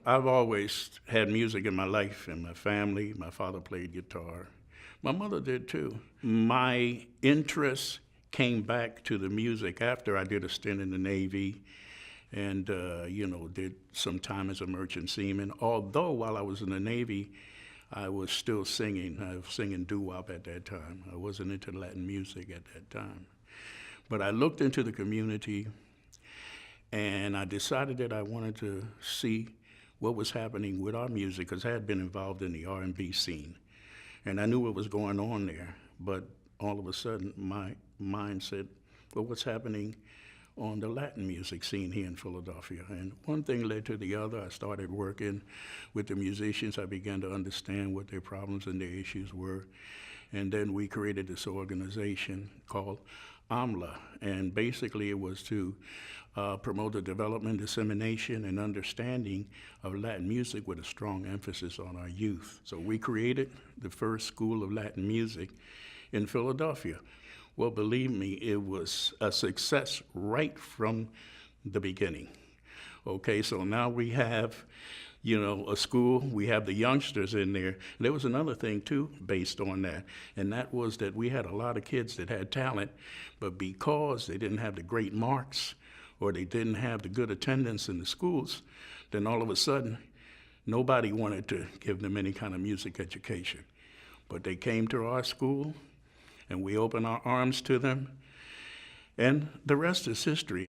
I've always had music in my life and my family. My father played guitar. My mother did too. My interest came back to the music after I did a stint in the Navy and, did some time as a merchant seaman. Although while I was in the Navy, I was still singing. I was singing doo-wop at that time. I wasn't into Latin music at that time. But I looked into the community and I decided that I wanted to see what was happening with our music because I had been involved in the R&B scene. And I knew what was going on there, but all of a sudden my mind said, well, what's happening on the Latin music scene here in Philadelphia? And one thing led to the other. I started working with the musicians. I began to understand what their problems and their issues were. And then we created this organization called AMLA, and basically it was to promote the development, dissemination, and understanding of Latin music with a strong emphasis on our youth. So we created the first school of Latin music in Philadelphia. Well, believe me, it was a success right from the beginning. Okay, so now we have, a school, we have the youngsters in there. There was another thing too based on that, and that was that we had a lot of kids that had talent, but because they didn't have the great marks or they didn't have the good attendance in the schools, then all of a sudden, nobody wanted to give them any kind of music education. But they came to our school, and we opened our arms to them, and the rest is history.